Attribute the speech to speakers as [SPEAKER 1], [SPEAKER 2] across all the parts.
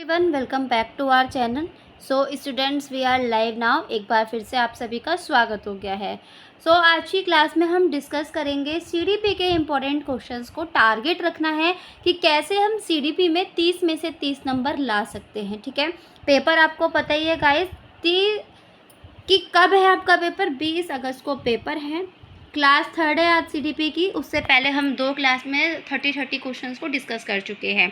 [SPEAKER 1] Everyone welcome back to our channel. So students we are live now. एक बार फिर से आप सभी का स्वागत हो गया है। आज की क्लास में हम डिस्कस करेंगे सीडीपी के इम्पोर्टेंट क्वेश्चंस को। टारगेट रखना है कि कैसे हम सीडीपी में 30 में से 30 नंबर ला सकते हैं। ठीक है, पेपर आपको पता ही है गाइस कि कब है आपका पेपर। 20 अगस्त को पेपर है। क्लास थर्ड है आज सीडीपी की। उससे पहले हम 2 क्लास में 30 क्वेश्चंस को डिस्कस कर चुके हैं।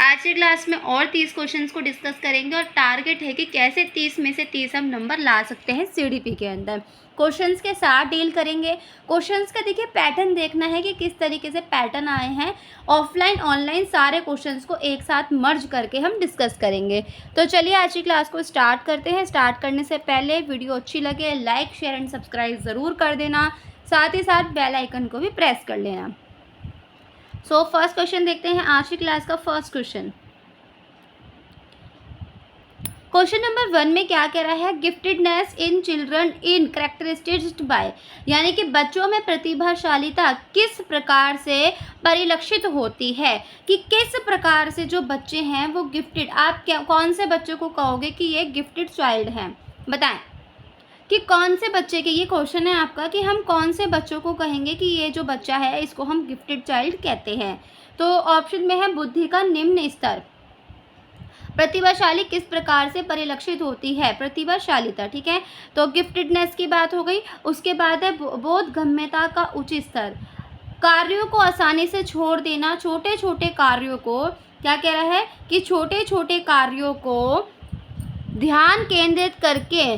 [SPEAKER 1] आज की क्लास में और 30 क्वेश्चंस को डिस्कस करेंगे और टारगेट है कि कैसे 30 में से 30 हम नंबर ला सकते हैं सीडीपी के अंदर। क्वेश्चंस के साथ डील करेंगे। क्वेश्चंस का देखिए पैटर्न देखना है कि किस तरीके से पैटर्न आए हैं। ऑफलाइन ऑनलाइन सारे क्वेश्चंस को एक साथ मर्ज करके हम डिस्कस करेंगे। तो चलिए आज की क्लास को स्टार्ट करते हैं। स्टार्ट करने से पहले वीडियो अच्छी लगे लाइक शेयर एंड सब्सक्राइब ज़रूर कर देना, साथ ही साथ बेल आइकन को भी प्रेस कर लेना। फर्स्ट क्वेश्चन देखते हैं आज की क्लास का। फर्स्ट क्वेश्चन नंबर 1 में क्या कह रहा है? Giftedness in children in characterised by, यानी कि बच्चों में प्रतिभाशालीता किस प्रकार से परिलक्षित होती है, कि किस प्रकार से जो बच्चे हैं वो गिफ्टेड, आप क्या कौन से बच्चों को कहोगे कि ये गिफ्टेड चाइल्ड हैं? बताएं कि कौन से बच्चे के, ये क्वेश्चन है आपका, कि हम कौन से बच्चों को कहेंगे कि ये जो बच्चा है इसको हम गिफ्टेड चाइल्ड कहते हैं। तो ऑप्शन में है बुद्धि का निम्न स्तर, प्रतिभाशाली किस प्रकार से परिलक्षित होती है, प्रतिभाशालीता। ठीक है, तो गिफ्टेडनेस की बात हो गई। उसके बाद है बोधगम्यता का उच्च स्तर, कार्यों को आसानी से छोड़ देना, छोटे छोटे कार्यों को, क्या कह रहा है कि छोटे छोटे कार्यों को ध्यान केंद्रित करके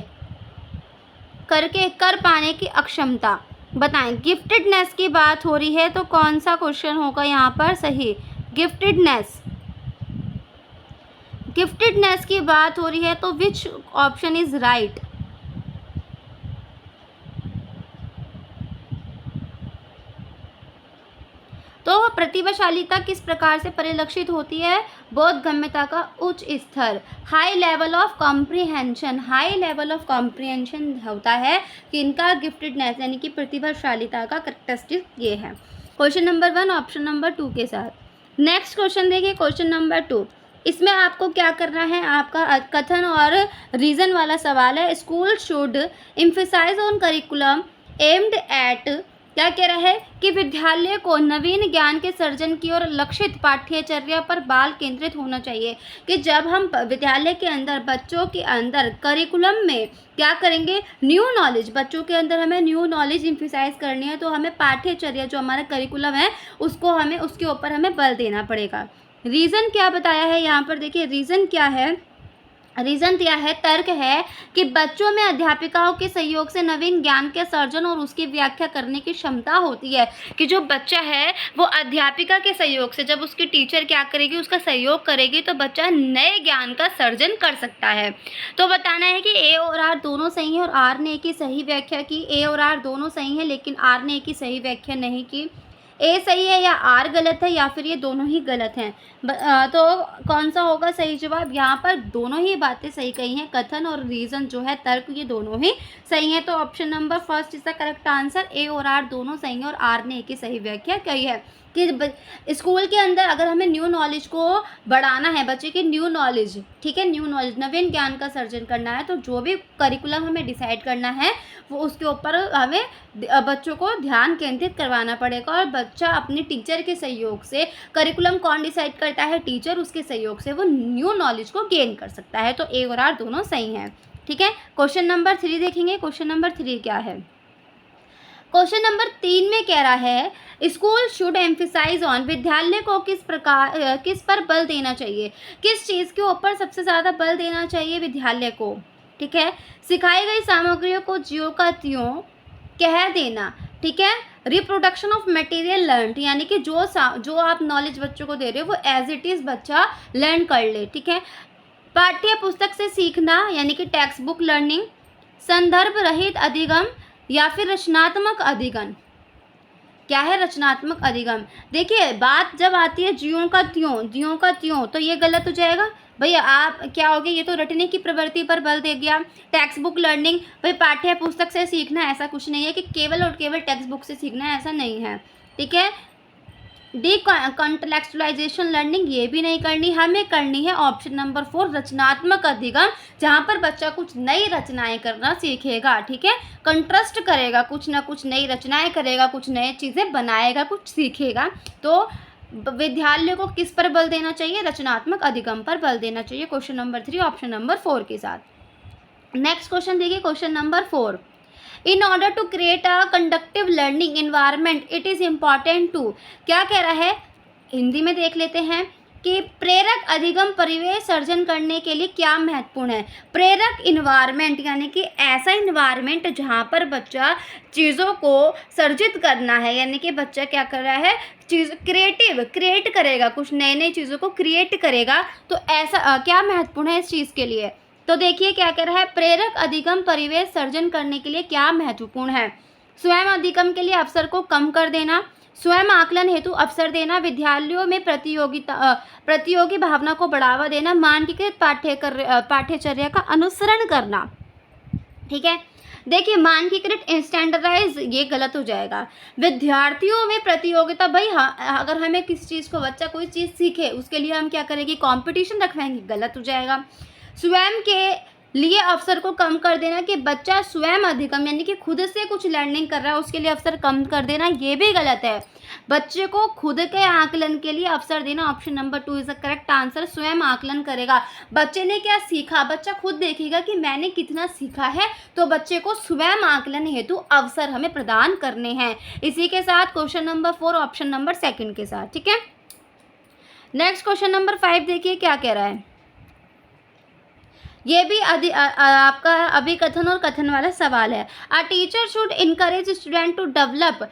[SPEAKER 1] कर पाने की अक्षमता। बताएं, गिफ्टेडनेस की बात हो रही है तो कौन सा क्वेश्चन होगा यहाँ पर सही? गिफ्टेडनेस की बात हो रही है तो विच ऑप्शन इज राइट? तो प्रतिभाशालीता किस प्रकार से परिलक्षित होती है? बोधगम्यता का उच्च स्तर, high level of comprehension. High level of comprehension होता है कि इनका गिफ्टेडनेस यानी कि प्रतिभाशालीता का कैरेक्टरिस्टिक ये है। क्वेश्चन नंबर 1 ऑप्शन नंबर 2 के साथ। नेक्स्ट क्वेश्चन देखिए, क्वेश्चन नंबर 2। इसमें आपको क्या करना है, आपका कथन और रीजन वाला सवाल है। School should emphasise on curriculum aimed at, क्या कह रहा है कि विद्यालय को नवीन ज्ञान के सर्जन की ओर लक्षित पाठ्यचर्या पर बाल केंद्रित होना चाहिए। कि जब हम विद्यालय के अंदर बच्चों के अंदर करिकुलम में क्या करेंगे, न्यू नॉलेज, बच्चों के अंदर हमें न्यू नॉलेज एम्फसाइज करनी है, तो हमें पाठ्यचर्या जो हमारा करिकुलम है उसको हमें उसके ऊपर हमें बल देना पड़ेगा। रीज़न क्या बताया है यहाँ पर? देखिए रीज़न क्या है, रीज़न क्या है, तर्क है कि बच्चों में अध्यापिकाओं के सहयोग से नवीन ज्ञान के सर्जन और उसकी व्याख्या करने की क्षमता होती है। कि जो बच्चा है वो अध्यापिका के सहयोग से, जब उसकी टीचर क्या करेगी, उसका सहयोग करेगी, तो बच्चा नए ज्ञान का सर्जन कर सकता है। तो बताना है कि ए और आर दोनों सही है और आर ने ए की सही व्याख्या की। ए और आर दोनों सही है लेकिन आर ने ए की सही व्याख्या नहीं की। ए सही है या आर गलत है या फिर ये दोनों ही गलत हैं? तो कौन सा होगा सही जवाब? यहाँ पर दोनों ही बातें सही कही हैं, कथन और रीज़न जो है, तर्क, ये दोनों ही सही हैं। तो option number first is the correct answer. A और आर दोनों सही हैं और आर ने ए की सही व्याख्या कही है। कि स्कूल के अंदर अगर हमें न्यू नॉलेज को बढ़ाना है, बच्चे की न्यू नॉलेज, ठीक है, न्यू नॉलेज, नवीन ज्ञान का सर्जन करना है, तो जो भी करिकुलम हमें डिसाइड करना है वो उसके ऊपर हमें बच्चों को ध्यान केंद्रित करवाना पड़ेगा। और बच्चा अपने टीचर के सहयोग से, करिकुलम कौन डिसाइड करता है? टीचर, उसके सहयोग से वो न्यू नॉलेज को गेन कर सकता है। तो ए और आर दोनों सही हैं। ठीक है, क्वेश्चन नंबर 3 देखेंगे। क्वेश्चन नंबर 3 क्या है? क्वेश्चन नंबर 3 में कह रहा है स्कूल शुड एम्फसाइज ऑन, विद्यालय को किस पर बल देना चाहिए, किस चीज़ के ऊपर सबसे ज़्यादा बल देना चाहिए विद्यालय को? ठीक है, सिखाई गई सामग्रियों को ज्यों का त्यों कह देना। ठीक है, रिप्रोडक्शन ऑफ मटेरियल लर्न, यानी कि जो आप नॉलेज बच्चों को दे रहे हो वो एज इट इज़ बच्चा लर्न कर ले। ठीक है, पाठ्य पुस्तक से सीखना यानी कि टेक्स्ट बुक लर्निंग, संदर्भ रहित अधिगम या फिर रचनात्मक अधिगम। क्या है रचनात्मक अधिगम? देखिए बात जब आती है ज्यों का त्यों, तो ये गलत हो जाएगा। भैया आप क्या हो गया, ये तो रटने की प्रवृत्ति पर बल दे गया। टेक्स्ट बुक लर्निंग, भाई पाठ्य पुस्तक से सीखना, ऐसा कुछ नहीं है कि केवल और केवल टेक्स्ट बुक से सीखना है, ऐसा नहीं है। ठीक है, कॉन्टेक्चुअलाइजेशन लर्निंग ये भी नहीं करनी, हमें करनी है ऑप्शन नंबर 4 रचनात्मक अधिगम, जहाँ पर बच्चा कुछ नई रचनाएं करना सीखेगा, ठीक है, कंट्रास्ट करेगा, कुछ ना कुछ नई रचनाएं करेगा, कुछ नई चीज़ें बनाएगा, कुछ सीखेगा। तो विद्यालय को किस पर बल देना चाहिए? रचनात्मक अधिगम पर बल देना चाहिए। क्वेश्चन नंबर 3 ऑप्शन नंबर 4 के साथ। नेक्स्ट क्वेश्चन देखिए, question number 4, in order to create a conductive learning environment it is important to, क्या कह रहा है, हिंदी में देख लेते हैं कि प्रेरक अधिगम परिवेश सर्जन करने के लिए क्या महत्वपूर्ण है। प्रेरक इन्वायरमेंट यानी कि ऐसा इन्वायरमेंट जहाँ पर बच्चा चीज़ों को सर्जित करना है, यानी कि बच्चा क्या कर रहा है, चीज़ क्रिएट करेगा, कुछ नए नई चीज़ों को क्रिएट करेगा। तो ऐसा क्या महत्वपूर्ण है इस चीज़ के लिए? तो देखिए क्या कह रहा है, प्रेरक अधिगम परिवेश सर्जन करने के लिए क्या महत्वपूर्ण है। स्वयं अधिगम के लिए अवसर को कम कर देना, स्वयं आकलन हेतु अवसर देना, विद्यालयों में प्रतियोगी भावना को बढ़ावा देना, मानकीकृत पाठ्यचर्या का अनुसरण करना, ठीक है। देखिए मानकीकृत स्टैंडर्डाइज ये गलत हो जाएगा। विद्यार्थियों में प्रतियोगिता, भाई हाँ, अगर हमें किसी चीज़ को बच्चा कोई चीज़ सीखे उसके लिए हम क्या करेंगे, कंपटीशन रखवाएंगे, गलत हो जाएगा। स्वयं के लिए अवसर को कम कर देना कि बच्चा स्वयं अधिगम यानी कि खुद से कुछ लर्निंग कर रहा है उसके लिए अवसर कम कर देना, ये भी गलत है। बच्चे को खुद के आकलन के लिए अवसर देना, option number 2 is the correct answer. स्वयं आकलन करेगा, बच्चे ने क्या सीखा, बच्चा खुद देखेगा कि मैंने कितना सीखा है, तो बच्चे को स्वयं आकलन हेतु अवसर हमें प्रदान करने हैं। इसी के साथ क्वेश्चन नंबर 4 ऑप्शन नंबर 2 के साथ, ठीक है। नेक्स्ट क्वेश्चन नंबर 5 देखिए क्या कह रहा है, ये भी आपका अभिकथन और कथन वाला सवाल है। A teacher should encourage student to develop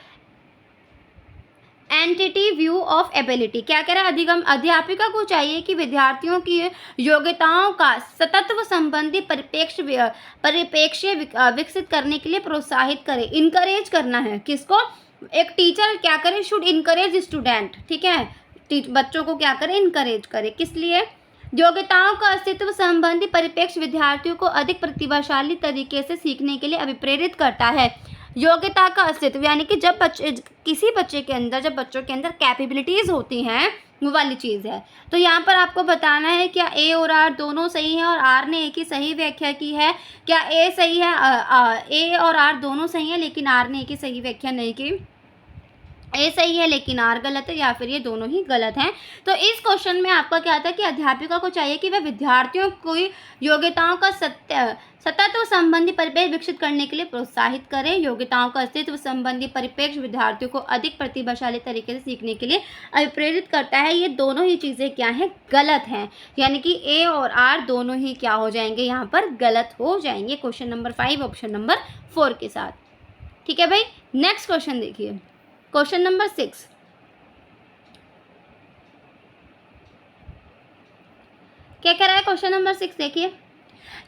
[SPEAKER 1] entity view of ability, क्या कह रहा है, अध्यापिका को चाहिए कि विद्यार्थियों की योग्यताओं का सतत्व संबंधी परिप्रेक्ष्य विकसित करने के लिए प्रोत्साहित करे। इनकरेज करना है किसको, एक टीचर क्या करे, शुड इनकरेज स्टूडेंट, ठीक है, बच्चों को क्या करे, इनकरेज करे, किस लिए, योग्यताओं का अस्तित्व संबंधी परिप्रेक्ष्य विद्यार्थियों को अधिक प्रतिभाशाली तरीके से सीखने के लिए अभिप्रेरित करता है। योग्यता का अस्तित्व यानी कि जब किसी बच्चे के अंदर, जब बच्चों के अंदर कैपेबिलिटीज़ होती हैं, वो वाली चीज़ है। तो यहाँ पर आपको बताना है क्या ए और आर दोनों सही हैं और आर ने एक ही सही व्याख्या की है, क्या ए सही है, ए और आर दोनों सही हैं लेकिन आर ने एक ही सही व्याख्या नहीं की, ए सही है लेकिन आर गलत है, या फिर ये दोनों ही गलत हैं। तो इस क्वेश्चन में आपका क्या था कि अध्यापिका को चाहिए कि वह विद्यार्थियों को योग्यताओं का सतत्व संबंधी परिप्रेक्ष्य विकसित करने के लिए प्रोत्साहित करें। योग्यताओं का अस्तित्व संबंधी परिप्रेक्ष्य विद्यार्थियों को अधिक प्रतिभाशाली तरीके से सीखने के लिए अभिप्रेरित करता है। ये दोनों ही चीज़ें क्या हैं, गलत हैं, यानी कि ए और आर दोनों ही क्या हो जाएंगे, यहाँ पर गलत हो जाएंगे। क्वेश्चन नंबर 5 ऑप्शन नंबर 4 के साथ, ठीक है भाई। नेक्स्ट क्वेश्चन देखिए, क्वेश्चन नंबर 6, क्या कह रहा है क्वेश्चन नंबर 6 देखिए,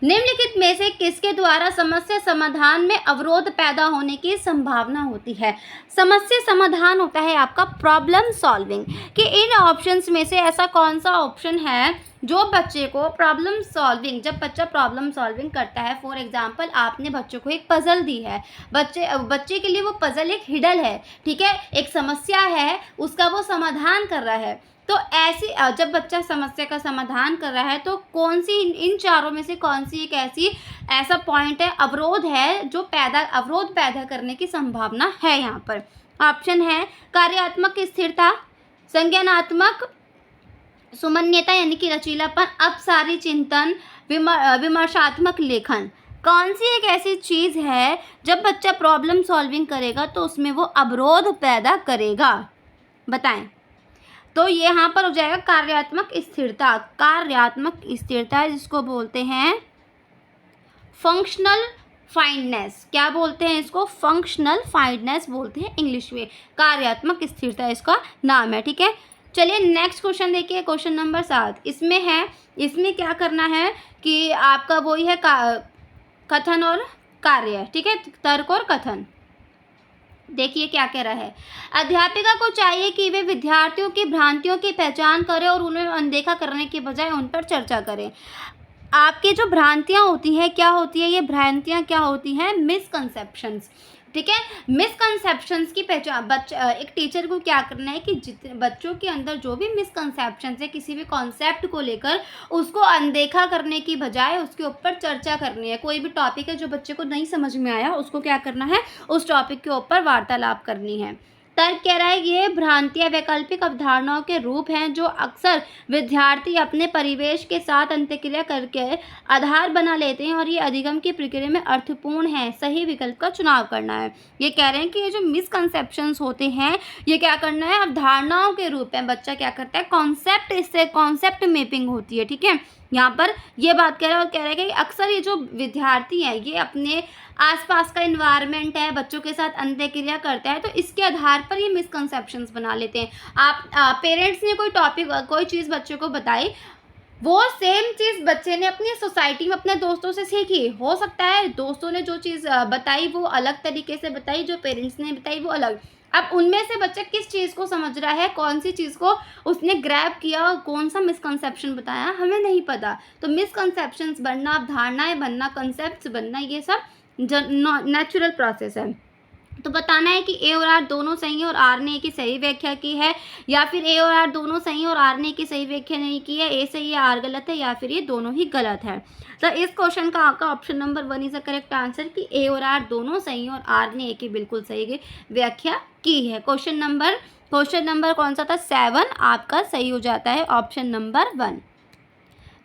[SPEAKER 1] निम्नलिखित में से किसके द्वारा समस्या समाधान में अवरोध पैदा होने की संभावना होती है। समस्या समाधान होता है आपका प्रॉब्लम सॉल्विंग, कि इन ऑप्शंस में से ऐसा कौन सा ऑप्शन है जो बच्चे को प्रॉब्लम सॉल्विंग, जब बच्चा प्रॉब्लम सॉल्विंग करता है, फॉर एग्जांपल आपने बच्चों को एक पजल दी है, बच्चे के लिए वो पजल एक हिडल है, ठीक है, एक समस्या है, उसका वो समाधान कर रहा है। तो ऐसी जब बच्चा समस्या का समाधान कर रहा है तो कौन सी इन चारों में से कौन सी एक ऐसा पॉइंट है, अवरोध है, जो अवरोध पैदा करने की संभावना है। यहाँ पर ऑप्शन है कार्यात्मक स्थिरता, संज्ञानात्मक सुमन्यता यानी कि लचीलापन, अपसारी चिंतन, विमर्शात्मक लेखन। कौन सी एक ऐसी चीज़ है जब बच्चा प्रॉब्लम सॉल्विंग करेगा तो उसमें वो अवरोध पैदा करेगा, बताएं। तो ये यहाँ पर हो जाएगा कार्यात्मक स्थिरता। कार्यात्मक स्थिरता जिसको बोलते हैं फंक्शनल फाइंडनेस, क्या बोलते हैं इसको, फंक्शनल फाइंडनेस बोलते हैं इंग्लिश में, कार्यात्मक स्थिरता इसका नाम है, ठीक है। चलिए नेक्स्ट क्वेश्चन देखिए, क्वेश्चन नंबर 7, इसमें है, इसमें क्या करना है कि आपका वही है कथन और कार्य, ठीक है, तर्क और कथन। देखिए क्या कह रहा है, अध्यापिका को चाहिए कि वे विद्यार्थियों की भ्रांतियों की पहचान करें और उन्हें अनदेखा करने के बजाय उन पर चर्चा करें। आपकी जो भ्रांतियाँ होती हैं क्या होती है, ये भ्रांतियाँ क्या होती हैं, मिसकंसेप्शंस, ठीक है। मिसकंसेप्शंस की पहचान एक टीचर को क्या करना है कि जितने बच्चों के अंदर जो भी मिसकंसेप्शंस है किसी भी कॉन्सेप्ट को लेकर, उसको अनदेखा करने की बजाय उसके ऊपर चर्चा करनी है। कोई भी टॉपिक है जो बच्चे को नहीं समझ में आया, उसको क्या करना है, उस टॉपिक के ऊपर वार्तालाप करनी है। तर्क कह रहा है ये भ्रांतियां वैकल्पिक अवधारणाओं के रूप हैं जो अक्सर विद्यार्थी अपने परिवेश के साथ अंतःक्रिया करके आधार बना लेते हैं और ये अधिगम की प्रक्रिया में अर्थपूर्ण है। सही विकल्प का चुनाव करना है। ये कह रहे हैं कि ये जो मिसकंसेप्शंस होते हैं ये क्या करना है, अवधारणाओं के रूप में बच्चा क्या करता है, कॉन्सेप्ट, इससे कॉन्सेप्ट मैपिंग होती है। ठीक है, यहाँ पर ये बात कह रहा है और कह रहा है कि अक्सर ये जो विद्यार्थी हैं ये अपने आसपास का इन्वायरमेंट है, बच्चों के साथ अंतःक्रिया करता है, तो इसके आधार पर ये मिसकंसेप्शंस बना लेते हैं। आप पेरेंट्स ने कोई टॉपिक, कोई चीज़ बच्चे को बताई, वो सेम चीज़ बच्चे ने अपनी सोसाइटी में अपने दोस्तों से सीखी। हो सकता है दोस्तों ने जो चीज़ बताई वो अलग तरीके से बताई, जो पेरेंट्स ने बताई वो अलग। अब उनमें से बच्चा किस चीज़ को समझ रहा है, कौन सी चीज़ को उसने ग्रैब किया और कौन सा मिसकंसेप्शन बताया, हमें नहीं पता। तो मिसकंसेप्शंस बनना, अवधारणाएं बनना, कंसेप्ट्स बनना, ये सब नेचुरल प्रोसेस है। तो बताना है कि ए और आर दोनों सही है और आर ने ए की सही व्याख्या की है, या फिर ए और आर दोनों सही है और आर ने ए की सही व्याख्या नहीं की है, ए सही है आर गलत है, या फिर ये दोनों ही गलत है। तो इस क्वेश्चन का आपका option number 1 is the correct answer कि ए और आर दोनों सही है और आर ने ए की बिल्कुल सही व्याख्या की है। क्वेश्चन नंबर कौन सा था, 7 आपका सही हो जाता है, ऑप्शन नंबर 1।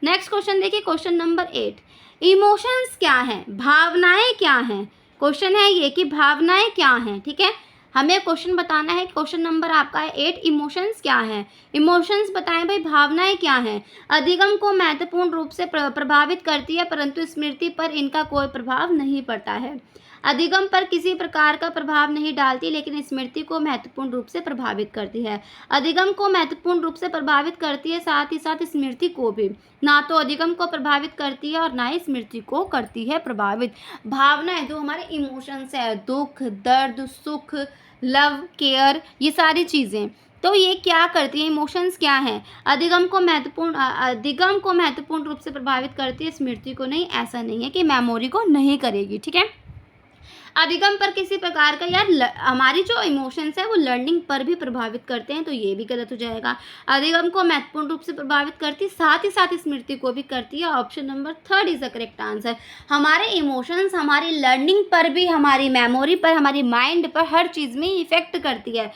[SPEAKER 1] नेक्स्ट क्वेश्चन देखिए, क्वेश्चन नंबर 8, इमोशंस क्या हैं, भावनाएं क्या हैं। क्वेश्चन है ये कि भावनाएं क्या हैं। ठीक है, हमें क्वेश्चन बताना है। क्वेश्चन नंबर आपका है 8, इमोशंस क्या हैं। इमोशंस बताएं भाई, भावनाएं क्या हैं। अधिगम को महत्वपूर्ण रूप से प्रभावित करती है परंतु स्मृति पर इनका कोई प्रभाव नहीं पड़ता है। अधिगम पर किसी प्रकार का प्रभाव नहीं डालती लेकिन स्मृति को महत्वपूर्ण रूप से प्रभावित करती है। अधिगम को महत्वपूर्ण रूप से प्रभावित करती है, साथ ही साथ स्मृति को भी। ना तो अधिगम को प्रभावित करती है और ना ही स्मृति को करती है प्रभावित। भावनाएं जो हमारे इमोशंस है, दुख, दर्द, सुख, लव, केयर, ये सारी चीज़ें, तो ये क्या करती है, इमोशंस क्या हैं। अधिगम को महत्वपूर्ण रूप से प्रभावित करती है, स्मृति को नहीं। ऐसा नहीं है कि मेमोरी को नहीं करेगी। ठीक है, अधिगम पर किसी प्रकार का, यार हमारी जो इमोशंस है वो लर्निंग पर भी प्रभावित करते हैं, तो ये भी गलत हो जाएगा। अधिगम को महत्वपूर्ण रूप से प्रभावित करती है, साथ ही साथ स्मृति को भी करती है। Option number 3 is the correct answer. हमारे इमोशंस हमारी लर्निंग पर भी, हमारी मेमोरी पर, हमारी माइंड पर, हर चीज़ में इफेक्ट करती है।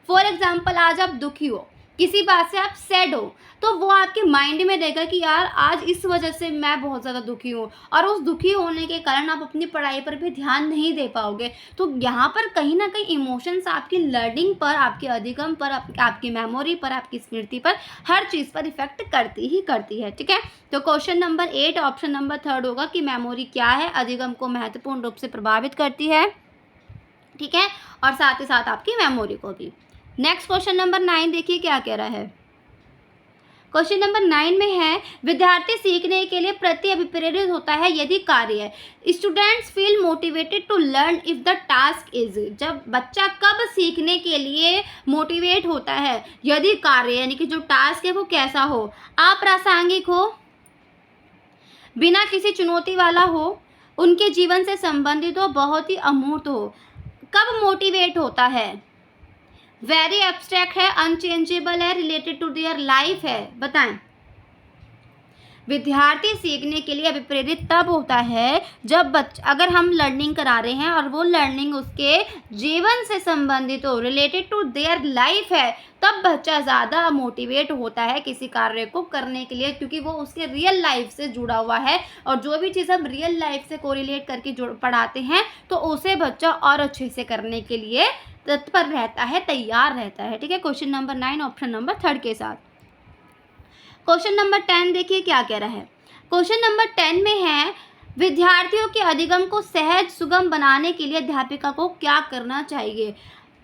[SPEAKER 1] फॉर एग्जाम्पल, आज आप दुखी हो, किसी बात से आप सैड हो, तो वो आपके माइंड में रहेगा कि यार आज इस वजह से मैं बहुत ज़्यादा दुखी हूँ, और उस दुखी होने के कारण आप अपनी पढ़ाई पर भी ध्यान नहीं दे पाओगे। तो यहाँ पर कहीं ना कहीं इमोशंस आपकी लर्निंग पर, आपके अधिगम पर, आपकी मेमोरी पर, आपकी स्मृति पर, हर चीज़ पर इफेक्ट करती ही करती है। ठीक है, तो क्वेश्चन नंबर 8 ऑप्शन नंबर 3 होगा कि मेमोरी क्या है, अधिगम को महत्वपूर्ण रूप से प्रभावित करती है। ठीक है, और साथ ही साथ आपकी मेमोरी को भी। नेक्स्ट क्वेश्चन नंबर 9 देखिए क्या कह रहा है। क्वेश्चन नंबर 9 में है, विद्यार्थी सीखने के लिए प्रति अभिप्रेरित होता है यदि कार्य है। Students feel motivated to learn if the task is. जब बच्चा कब सीखने के लिए मोटिवेट होता है, यदि कार्य यानी कि जो टास्क है वो कैसा हो, अप्रासंगिक हो, बिना किसी चुनौती वाला हो, उनके जीवन से संबंधित हो, बहुत ही अमूर्त हो। कब मोटिवेट होता है, वेरी एब्स्ट्रैक्ट है, अनचेंजेबल है, रिलेटेड टू देयर लाइफ है, बताएं। विद्यार्थी सीखने के लिए अभिप्रेरित तब होता है जब अगर हम लर्निंग करा रहे हैं और वो लर्निंग उसके जीवन से संबंधित हो, रिलेटेड टू देयर लाइफ है, तब बच्चा ज़्यादा मोटिवेट होता है किसी कार्य को करने के लिए, क्योंकि वो उसके रियल लाइफ से जुड़ा हुआ है। और जो भी चीज़ हम रियल लाइफ से कोरिलेट करके पढ़ाते हैं तो उसे बच्चा और अच्छे से करने के लिए तत्पर रहता है, तैयार रहता है। ठीक है, क्वेश्चन नंबर 9 ऑप्शन नंबर 3 के साथ। क्वेश्चन नंबर 10 देखिए क्या कह रहा है। क्वेश्चन नंबर 10 में है, विद्यार्थियों के अधिगम को सहज सुगम बनाने के लिए अध्यापिका को क्या करना चाहिए।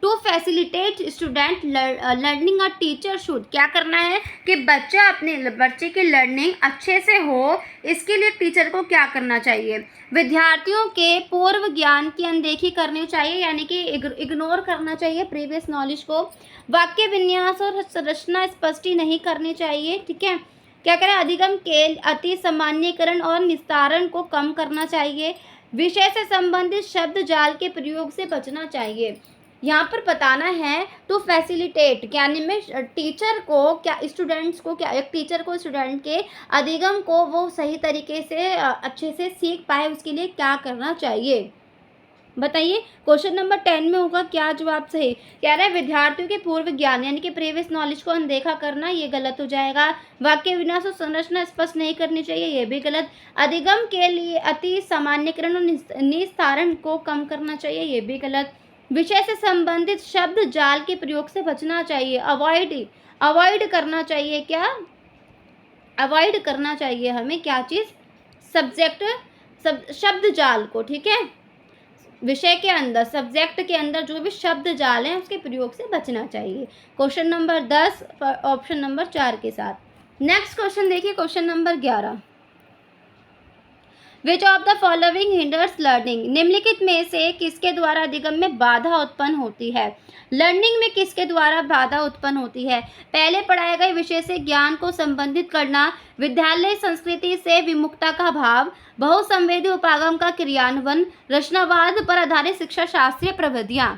[SPEAKER 1] To facilitate student learning, a teacher should, क्या करना है कि बच्चे की लर्निंग अच्छे से हो, इसके लिए टीचर को क्या करना चाहिए। विद्यार्थियों के पूर्व ज्ञान की अनदेखी करनी चाहिए, यानी कि इग्नोर करना चाहिए प्रीवियस नॉलेज को। वाक्य विन्यास और संरचना स्पष्टी नहीं करनी चाहिए। ठीक है, क्या करें, अधिगम के अति सामान्यकरण और निस्तारण को कम करना चाहिए। विषय से संबंधित शब्द जाल के प्रयोग से बचना चाहिए। यहाँ पर बताना है टू फैसिलिटेट, यानी में टीचर को क्या स्टूडेंट्स को क्या एक टीचर को स्टूडेंट के अधिगम को वो सही तरीके से अच्छे से सीख पाए, उसके लिए क्या करना चाहिए बताइए। क्वेश्चन नंबर 10 में होगा क्या जवाब सही। कह रहा है विद्यार्थियों के पूर्व ज्ञान यानी कि प्रीवियस नॉलेज को अनदेखा करना, ये गलत हो जाएगा। वाक्य विन्यास और संरचना स्पष्ट नहीं करनी चाहिए, ये भी गलत। अधिगम के लिए अति सामान्यकरण और निस्तारण को कम करना चाहिए, ये भी गलत। विषय से संबंधित शब्द जाल के प्रयोग से बचना चाहिए, अवॉइड करना चाहिए। क्या अवॉइड करना चाहिए हमें, क्या चीज़, शब्द जाल को, ठीक है। विषय के अंदर, सब्जेक्ट के अंदर जो भी शब्द जाल हैं उसके प्रयोग से बचना चाहिए। क्वेश्चन नंबर 10 ऑप्शन नंबर 4 के साथ। नेक्स्ट क्वेश्चन देखिए, question number 11। Which of the following hinders learning, निम्नलिखित में से किसके द्वारा अधिगम में बाधा उत्पन्न होती है। लर्निंग में किसके द्वारा बाधा उत्पन्न होती है। पहले पढ़ाए गए विषय से ज्ञान को संबंधित करना, विद्यालय संस्कृति से विमुखता का भाव, बहुसंवेदी उपागम का क्रियान्वयन, रचनावाद पर आधारित शिक्षा शास्त्रीय प्रविधियां।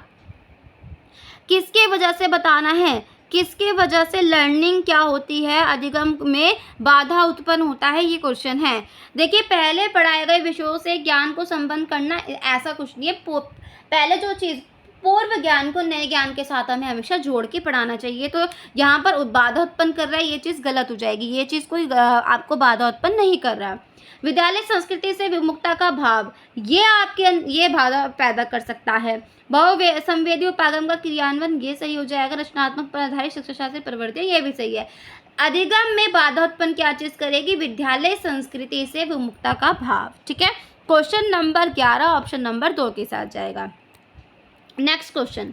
[SPEAKER 1] किसके वजह से बताना है, किसके वजह से लर्निंग क्या होती है, अधिगम में बाधा उत्पन्न होता है, ये क्वेश्चन है। देखिए पहले पढ़ाए गए विषयों से ज्ञान को संबंध करना, ऐसा कुछ नहीं है। पहले जो चीज़ पूर्व ज्ञान को नए ज्ञान के साथ हमें हमेशा जोड़ के पढ़ाना चाहिए, तो यहाँ पर बाधा उत्पन्न कर रहा है, ये चीज़ गलत हो जाएगी। ये चीज़ कोई आपको बाधा उत्पन्न नहीं कर रहा। विद्यालय संस्कृति से विमुखता का भाव, ये आपके ये बाधा पैदा कर सकता है। बहुसंवेदी उपागम का क्रियान्वयन, ये सही हो जाएगा। रचनात्मक पर आधारित शिक्षा शास्त्रीय प्रवृत्ति, ये भी सही है। अधिगम में बाधा उत्पन्न क्या चीज़ करेगी, विद्यालय संस्कृति से विमुखता का भाव, ठीक है। क्वेश्चन नंबर 11 ऑप्शन नंबर 2 के साथ जाएगा। नेक्स्ट क्वेश्चन,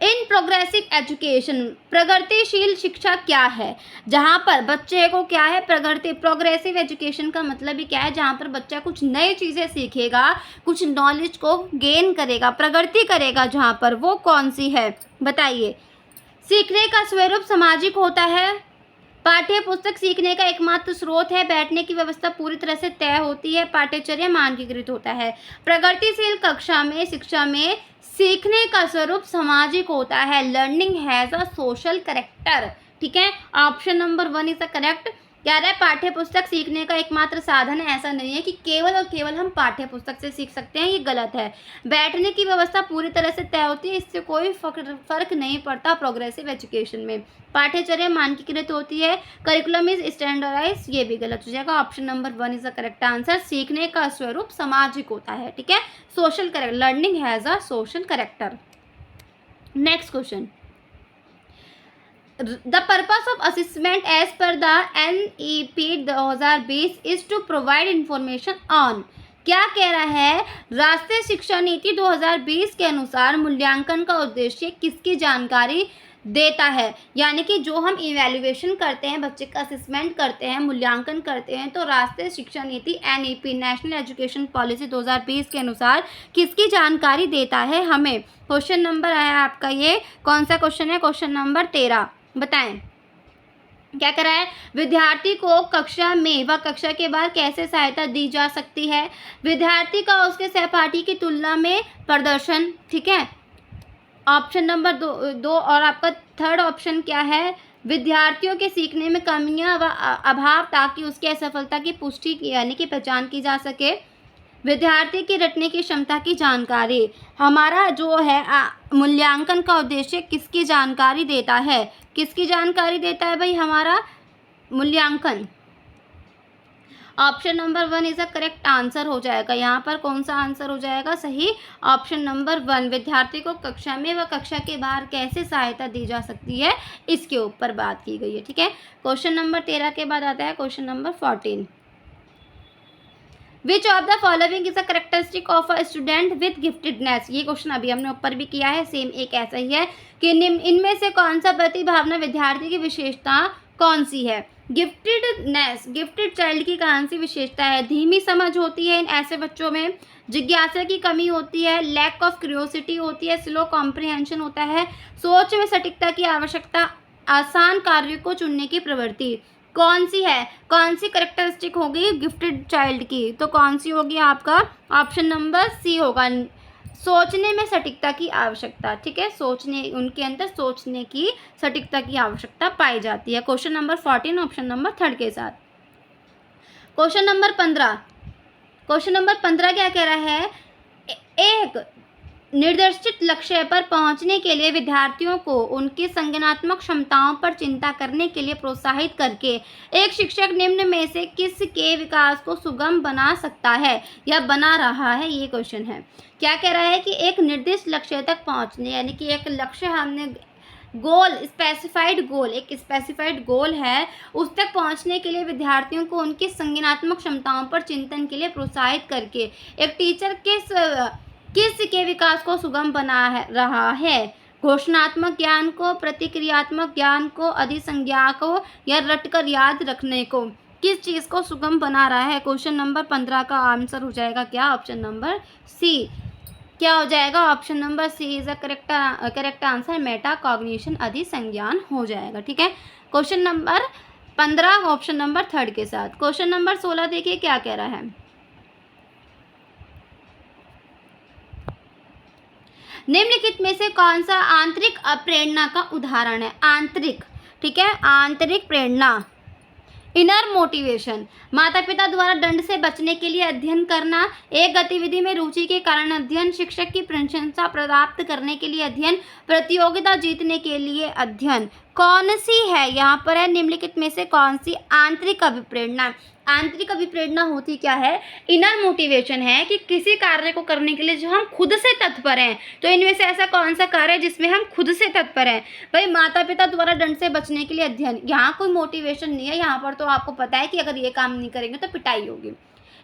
[SPEAKER 1] इन प्रोग्रेसिव एजुकेशन, प्रगतिशील शिक्षा क्या है। जहाँ पर बच्चे को क्या है, प्रोग्रेसिव एजुकेशन का मतलब ही क्या है, जहाँ पर बच्चा कुछ नई चीज़ें सीखेगा, कुछ नॉलेज को गेन करेगा, प्रगति करेगा, जहाँ पर वो कौन सी है बताइए। सीखने का स्वरूप सामाजिक होता है। पाठ्य पुस्तक सीखने का एकमात्र स्रोत है। बैठने की व्यवस्था पूरी तरह से तय होती है। पाठ्यचर्या मानकीकृत होता है। प्रगतिशील कक्षा में शिक्षा में सीखने का स्वरूप सामाजिक होता है। Learning has a social character, ठीक है। Option number 1 is the correct. कह रहा है पाठ्य पुस्तक सीखने का एकमात्र साधन है। ऐसा नहीं है कि केवल और केवल हम पाठ्य पुस्तक से सीख सकते हैं, ये गलत है। बैठने की व्यवस्था पूरी तरह से तय होती है, इससे कोई फर्क नहीं पड़ता प्रोग्रेसिव एजुकेशन में। पाठ्यचर्या मानकीकृत होती है। करिकुलम इज स्टैंडर्डाइज, ये भी गलत हो जाएगा। Option number 1 is the correct answer. सीखने का स्वरूप सामाजिक होता है, ठीक है। Social character, learning has a social character. Next question, The purpose of assessment as per the NEP 2020 is to provide information on, क्या कह रहा है, राष्ट्रीय शिक्षा नीति 2020 के अनुसार मूल्यांकन का उद्देश्य किसकी जानकारी देता है। यानी कि जो हम इवैल्यूएशन करते हैं, बच्चे का असेसमेंट करते हैं, मूल्यांकन करते हैं, तो राष्ट्रीय शिक्षा नीति NEP नेशनल एजुकेशन पॉलिसी 2020 के अनुसार किसकी जानकारी देता है हमें। क्वेश्चन नंबर है आपका, ये कौन सा क्वेश्चन है, क्वेश्चन नंबर 13। बताएं क्या कह रहा है, विद्यार्थी को कक्षा में व कक्षा के बाद कैसे सहायता दी जा सकती है। विद्यार्थी का उसके सहपाठी की तुलना में प्रदर्शन, ठीक है। ऑप्शन नंबर 2 और आपका थर्ड ऑप्शन क्या है, विद्यार्थियों के सीखने में कमियां व अभाव ताकि उसकी असफलता की पुष्टि यानी कि पहचान की जा सके। विद्यार्थी की रटने की क्षमता की जानकारी, हमारा जो है मूल्यांकन का उद्देश्य किसकी जानकारी देता है, किसकी जानकारी देता है भाई हमारा मूल्यांकन। Option number 1 is a correct answer हो जाएगा। यहाँ पर कौन सा आंसर हो जाएगा सही, ऑप्शन नंबर 1। विद्यार्थी को कक्षा में व कक्षा के बाहर कैसे सहायता दी जा सकती है, इसके ऊपर बात की गई है, ठीक है। क्वेश्चन नंबर 13 के बाद आता है question number 14। Which of the following is a characteristic of a student with giftedness, ये क्वेश्चन अभी हमने ऊपर भी किया है, सेम एक ऐसा ही है कि इनमें से कौन सा प्रतिभावना विद्यार्थी की विशेषता कौन सी है। गिफ्टेडनेस, गिफ्टेड चाइल्ड की कौन सी विशेषता है, धीमी समझ होती है इन ऐसे बच्चों में, जिज्ञासा की कमी होती है, लैक ऑफ क्यूरियोसिटी होती है, स्लो कॉम्प्रिहेंशन होता है, सोच में सटीकता की आवश्यकता, आसान कार्यों को चुनने की प्रवृत्ति। कौन सी है, कौन सी करेक्टरिस्टिक होगी गिफ्टेड चाइल्ड की, तो कौन सी होगी आपका ऑप्शन नंबर सी होगा, सोचने में सटीकता की आवश्यकता। ठीक है, सोचने, उनके अंदर सोचने की सटीकता की आवश्यकता पाई जाती है। क्वेश्चन नंबर 14 ऑप्शन नंबर 3 के साथ। क्वेश्चन नंबर 15, क्वेश्चन नंबर 15 क्या कह रहा है, एक निर्दिष्ट लक्ष्य पर पहुंचने के लिए विद्यार्थियों को उनकी संज्ञानात्मक क्षमताओं पर चिंता करने के लिए प्रोत्साहित करके एक शिक्षक निम्न में से किस के विकास को सुगम बना सकता है या बना रहा है, ये क्वेश्चन है। क्या कह रहा है कि एक निर्दिष्ट लक्ष्य तक पहुंचने, यानी कि एक लक्ष्य हमने गोल, स्पेसिफाइड गोल, एक स्पेसिफाइड गोल है, उस तक पहुंचने के लिए विद्यार्थियों को उनकी संज्ञानात्मक क्षमताओं पर चिंतन के लिए प्रोत्साहित करके एक टीचर किस के विकास को सुगम बना रहा है, घोषणात्मक ज्ञान को, प्रतिक्रियात्मक ज्ञान को, अधिसंज्ञा को या रटकर याद रखने को, किस चीज़ को सुगम बना रहा है। क्वेश्चन नंबर 15 का आंसर हो जाएगा क्या, ऑप्शन नंबर सी। क्या हो जाएगा, option number C is a correct answer, metacognition, अधिसंज्ञान हो जाएगा। ठीक है, क्वेश्चन नंबर 15 ऑप्शन नंबर 3 के साथ। क्वेश्चन नंबर 16 देखिए क्या कह रहा है, निम्नलिखित में से कौन सा आंतरिक प्रेरणा का उदाहरण है, आंतरिक, ठीक है, आंतरिक प्रेरणा, इनर मोटिवेशन, माता पिता द्वारा दंड से बचने के लिए अध्ययन करना, एक गतिविधि में रुचि के कारण अध्ययन, शिक्षक की प्रशंसा प्राप्त करने के लिए अध्ययन, प्रतियोगिता जीतने के लिए अध्ययन, कौन सी है यहाँ पर है, निम्नलिखित में से कौन सी आंतरिक अभिप्रेरणा। आंतरिक अभिप्रेरणा होती क्या है, इनर मोटिवेशन है कि किसी कार्य को करने के लिए जो हम खुद से तत्पर हैं, तो इनमें से ऐसा कौन सा कार्य है जिसमें हम खुद से तत्पर हैं। भाई माता पिता द्वारा दंड से बचने के लिए अध्ययन, यहाँ कोई मोटिवेशन नहीं है, यहाँ पर तो आपको पता है कि अगर ये काम नहीं करेंगे तो पिटाई होगी।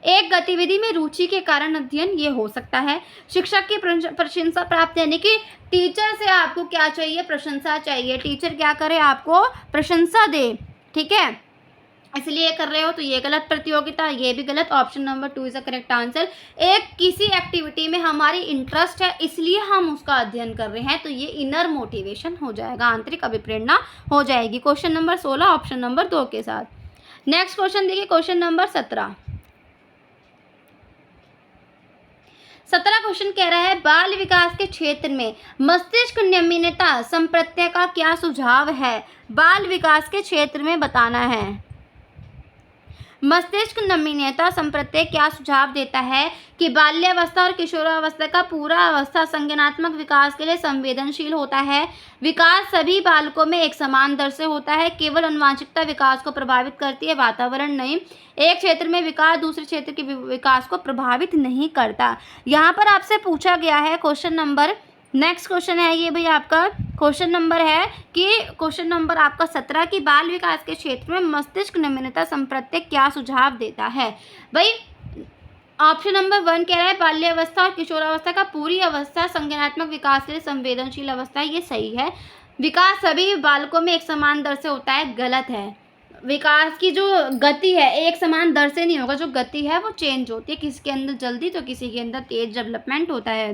[SPEAKER 1] एक गतिविधि में रुचि के कारण अध्ययन, ये हो सकता है। शिक्षक की प्रशंसा प्राप्त, यानी कि टीचर से आपको क्या चाहिए, प्रशंसा चाहिए, टीचर क्या करे, आपको प्रशंसा दे, ठीक है, इसलिए कर रहे हो, तो ये गलत। प्रतियोगिता, ये भी गलत, option number 2 is the correct answer. एक किसी एक्टिविटी में हमारी इंटरेस्ट है इसलिए हम उसका अध्ययन कर रहे हैं, तो ये इनर मोटिवेशन हो जाएगा, आंतरिक अभिप्रेरणा हो जाएगी। क्वेश्चन नंबर 16 ऑप्शन नंबर 2 के साथ। नेक्स्ट क्वेश्चन देखिए, क्वेश्चन नंबर 17 क्वेश्चन कह रहा है, बाल विकास के क्षेत्र में मस्तिष्क नवीनता संप्रत्यय का क्या सुझाव है, बाल विकास के क्षेत्र में बताना है। मस्तिष्क नवीनता संप्रत्यय क्या सुझाव देता है कि बाल्यावस्था और किशोरावस्था का पूरा अवस्था संज्ञानात्मक विकास के लिए संवेदनशील होता है। विकास सभी बालकों में एक समान दर से होता है, केवल अनुवांशिकता विकास को प्रभावित करती है, वातावरण नहीं। एक क्षेत्र में विकास दूसरे क्षेत्र के विकास को प्रभावित नहीं करता। यहाँ पर आपसे पूछा गया है क्वेश्चन नंबर, नेक्स्ट क्वेश्चन है ये भाई आपका, क्वेश्चन नंबर है कि क्वेश्चन नंबर आपका 17 की बाल विकास के क्षेत्र में मस्तिष्क नवीनता संप्रत्यय क्या सुझाव देता है। भाई ऑप्शन नंबर 1 कह रहा है बाल्यावस्था और किशोरावस्था का पूरी अवस्था संज्ञानात्मक विकास के लिए संवेदनशील अवस्था है, ये सही है। विकास सभी बालकों में एक समान दर से होता है, गलत है। विकास की जो गति है एक समान दर से नहीं होगा, जो गति है वो चेंज होती है, किसी के अंदर जल्दी तो किसी के अंदर तेज डेवलपमेंट होता है।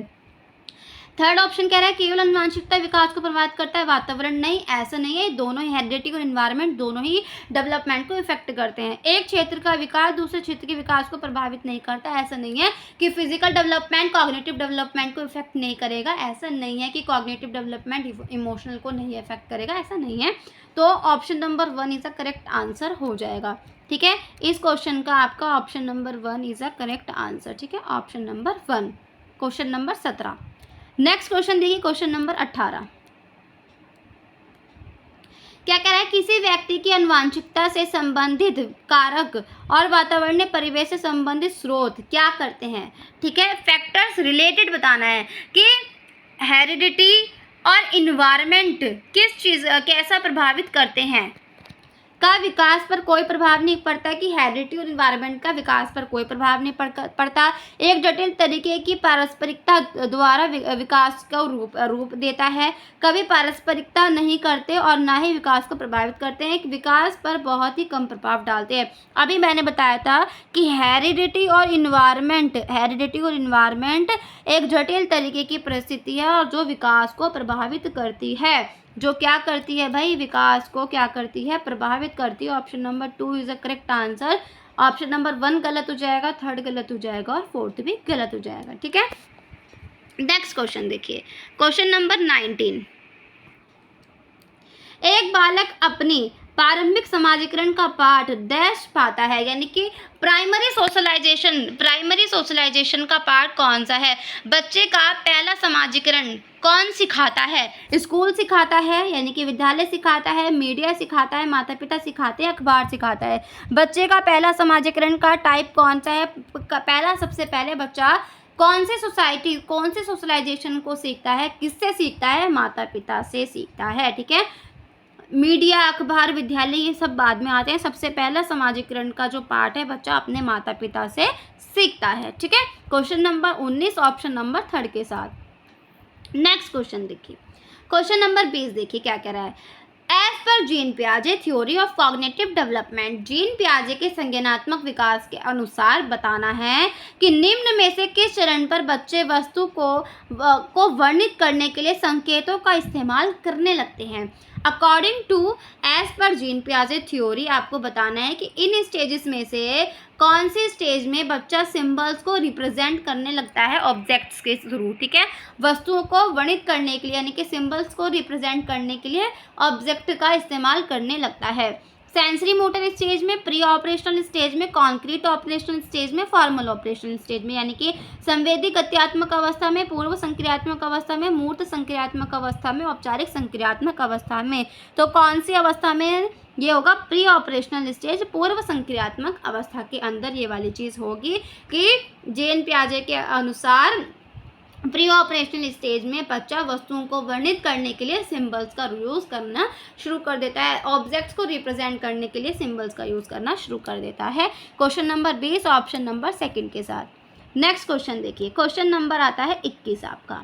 [SPEAKER 1] थर्ड ऑप्शन कह रहा है केवल अनुवांशिकता विकास को प्रभावित करता है, वातावरण नहीं, ऐसा नहीं है, दोनों ही हेरिडिटी और एनवायरनमेंट दोनों ही डेवलपमेंट को इफेक्ट करते हैं। एक क्षेत्र का विकास दूसरे क्षेत्र के विकास को प्रभावित नहीं करता, ऐसा नहीं है कि फिजिकल डेवलपमेंट कॉग्निटिव डेवलपमेंट को इफेक्ट नहीं करेगा, ऐसा नहीं है कि कॉग्निटिव डेवलपमेंट इमोशनल को नहीं इफेक्ट करेगा, ऐसा नहीं है। तो option number 1 is a correct answer हो जाएगा। ठीक है, इस क्वेश्चन का आपका option number 1 is a correct answer. ठीक है, option number 1, question number 17। Next question देखिए, क्वेश्चन नंबर 18 क्या कह रहा है, किसी व्यक्ति की आनुवंशिकता से संबंधित कारक और वातावरणीय परिवेश से संबंधित स्रोत क्या करते हैं। ठीक है, फैक्टर्स रिलेटेड बताना है कि हेरिडिटी और इन्वायरमेंट किस चीज़ कैसा प्रभावित करते हैं, का विकास पर कोई प्रभाव नहीं पड़ता, कि हेरिडिटी और इन्वायरमेंट का विकास पर कोई प्रभाव नहीं पड़ता। एक जटिल तरीके की पारस्परिकता द्वारा विकास का रूप देता है, कभी पारस्परिकता नहीं करते और ना ही विकास को प्रभावित करते हैं, विकास पर बहुत ही कम प्रभाव डालते हैं। अभी मैंने बताया था कि हेरिडिटी और इन्वायरमेंट एक जटिल तरीके की परिस्थिति है और जो विकास को प्रभावित करती है, जो क्या करती है भाई, विकास को क्या करती है, प्रभावित करती है। Option number 2 is a correct answer. Option number 1 गलत हो जाएगा, 3rd गलत हो जाएगा और 4th भी गलत हो जाएगा। ठीक है, नेक्स्ट क्वेश्चन देखिए, क्वेश्चन नंबर 19। एक बालक अपनी प्रारंभिक समाजीकरण का पाठ डैश पाता है, यानी कि प्राइमरी सोशलाइजेशन का पाठ कौन सा है। बच्चे का पहला समाजीकरण कौन सिखाता है, स्कूल सिखाता है, यानी कि विद्यालय सिखाता है, मीडिया सिखाता है, माता पिता सिखाते हैं, अखबार सिखाता है। बच्चे का पहला समाजीकरण का टाइप कौन सा है। पहला, सबसे पहले बच्चा कौन से सोशलाइजेशन को सीखता है, किससे सीखता है, माता पिता से सीखता है। ठीक है, मीडिया, अखबार, विद्यालय ये सब बाद में आते हैं। सबसे पहला समाजीकरण का जो पार्ट है बच्चा अपने माता पिता से सीखता है। ठीक है, क्वेश्चन नंबर 19 ऑप्शन नंबर 3 के साथ। नेक्स्ट क्वेश्चन देखिए, क्वेश्चन नंबर 20 देखिए क्या कह रहा है। एज पर जीन पियाजे theory of cognitive development, Jean पियाजे के संज्ञानात्मक विकास के अनुसार बताना है कि निम्न में से किस चरण पर बच्चे वस्तु को वर्णित करने के लिए संकेतों का इस्तेमाल करने लगते हैं। According to as per Jean पियाजे थ्योरी, आपको बताना है कि इन स्टेजेस में से कौन सी स्टेज में बच्चा सिंबल्स को रिप्रेजेंट करने लगता है ऑब्जेक्ट्स के थ्रू। ठीक है, वस्तुओं को वर्णित करने के लिए, यानी कि सिंबल्स को रिप्रेजेंट करने के लिए ऑब्जेक्ट का इस्तेमाल करने लगता है। सेंसरी मोटर स्टेज में, प्री ऑपरेशनल स्टेज में, कॉन्क्रीट ऑपरेशनल स्टेज में, फॉर्मल ऑपरेशनल स्टेज में, यानी कि संवेदी गत्यात्मक अवस्था में, पूर्व संक्रियात्मक अवस्था में, मूर्त संक्रियात्मक अवस्था में, औपचारिक संक्रियात्मक अवस्था में। तो कौन सी अवस्था में ये होगा, प्री ऑपरेशनल स्टेज, पूर्व संक्रियात्मक अवस्था के अंदर ये वाली चीज़ होगी कि जेन पियाजे के अनुसार प्री ऑपरेशनल स्टेज में बच्चा वस्तुओं को वर्णित करने के लिए सिंबल्स का यूज़ करना शुरू कर देता है, ऑब्जेक्ट्स को रिप्रेजेंट करने के लिए सिंबल्स का यूज़ करना शुरू कर देता है। क्वेश्चन नंबर 20 ऑप्शन नंबर 2 के साथ। नेक्स्ट क्वेश्चन देखिए, क्वेश्चन नंबर आता है 21 आपका।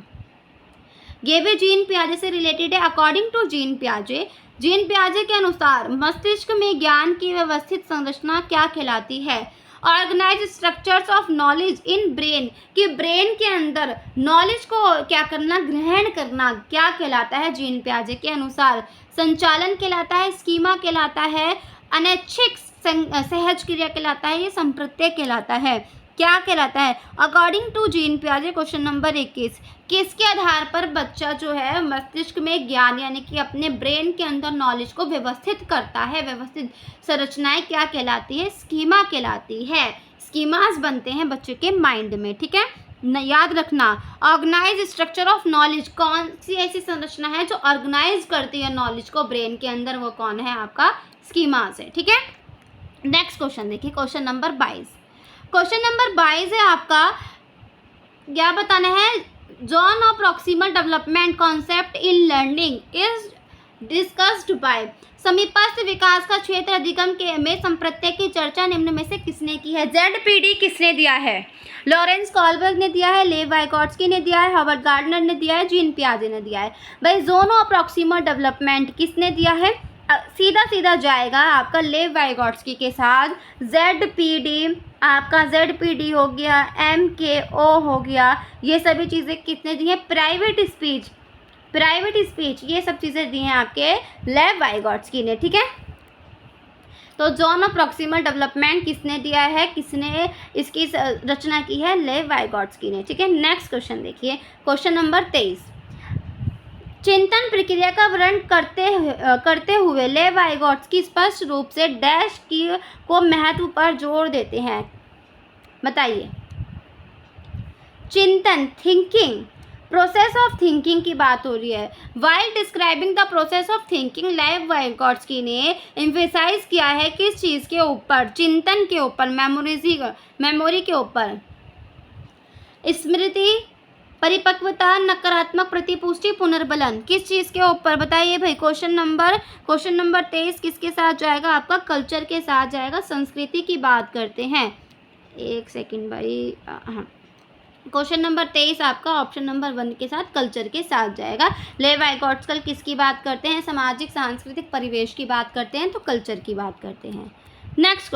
[SPEAKER 1] ये भी जीन पियाजे से रिलेटेड है। अकॉर्डिंग टू जीन पियाजे के अनुसार मस्तिष्क में ज्ञान की व्यवस्थित संरचना क्या कहलाती है। Organise structures of knowledge in brain, कि ब्रेन के अंदर नॉलेज को क्या करना, ग्रहण करना, क्या कहलाता है जीन पियाजे के अनुसार। संचालन कहलाता है, स्कीमा कहलाता है, अनैच्छिक सहज क्रिया कहलाता है, ये संप्रत्यय कहलाता है। क्या कहलाता है अकॉर्डिंग टू जीन पियाजे। क्वेश्चन नंबर 21, किसके आधार पर बच्चा जो है मस्तिष्क में ज्ञान, यानी कि अपने ब्रेन के अंदर नॉलेज को व्यवस्थित करता है। व्यवस्थित संरचनाएं क्या कहलाती है, स्कीमा कहलाती है। स्कीमास बनते हैं बच्चे के माइंड में। ठीक है, याद रखना, ऑर्गेनाइज स्ट्रक्चर ऑफ नॉलेज, कौन सी ऐसी संरचना है जो ऑर्गेनाइज करती है नॉलेज को ब्रेन के अंदर, वो कौन है, आपका स्कीमास है। ठीक है, नेक्स्ट क्वेश्चन देखिए, क्वेश्चन नंबर 22। क्वेश्चन नंबर 22 है आपका, क्या बताना है, zone of proximal development concept in learning is discussed by. समीपस्थ विकास का क्षेत्र अधिगम के में संप्रत्यय की चर्चा निम्न में से किसने की है। ZPD किसने दिया है, लॉरेंस कॉलबर्ग ने दिया है, लेव वाइगोट्स्की ने दिया है, हार्वर्ड गार्डनर ने दिया है, जीन पियाजे ने दिया है। भाई जोन ऑफ प्रॉक्सिमल डेवलपमेंट किसने दिया है, सीधा जाएगा आपका लेव वाइगोट्स्की के साथ। ZPD आपका ZPD हो गया, MKO हो गया, ये सभी चीज़ें कितने दी हैं, प्राइवेट स्पीच ये सब चीज़ें दी हैं आपके लेव वाइगोट्स्की ने। ठीक है, तो जोन ऑफ प्रॉक्सिमल डेवलपमेंट किसने दिया है, किसने इसकी रचना की है, लेव वाइगोट्स्की ने। ठीक है, नेक्स्ट क्वेश्चन देखिए, क्वेश्चन नंबर 23। चिंतन प्रक्रिया का वर्णन करते हुए लेव वाइगोट्स्की स्पष्ट रूप से डैश की को महत्व पर जोर देते हैं, बताइए। चिंतन, थिंकिंग, प्रोसेस ऑफ थिंकिंग की बात हो रही है। While describing the process of thinking, लेव वाइगोट्स्की ने एम्फेसाइज किया है किस चीज़ के ऊपर, चिंतन के ऊपर, मेमोरी के ऊपर, स्मृति, परिपक्वता, नकारात्मक प्रतिपुष्टि, पुनर्बलन, किस चीज़ के ऊपर बताइए भाई। क्वेश्चन नंबर 23 किसके साथ जाएगा, आपका कल्चर के साथ जाएगा, संस्कृति की बात करते हैं। एक सेकंड भाई, हाँ, क्वेश्चन नंबर 23 आपका ऑप्शन नंबर 1 के साथ कल्चर के साथ जाएगा। लेव वाइगोट्स्की किसकी बात करते हैं, सामाजिक सांस्कृतिक परिवेश की बात करते हैं, तो कल्चर की बात करते हैं। नेक्स्ट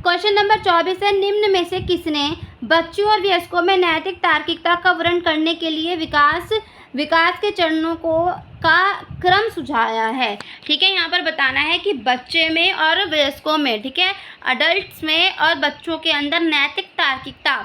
[SPEAKER 1] क्वेश्चन नंबर 24 है, निम्न में से किसने बच्चों और वयस्कों में नैतिक तार्किकता का वर्णन करने के लिए विकास के चरणों का क्रम सुझाया है। ठीक है, यहाँ पर बताना है कि बच्चे में और वयस्कों में, ठीक है, अडल्ट्स में और बच्चों के अंदर नैतिक तार्किकता,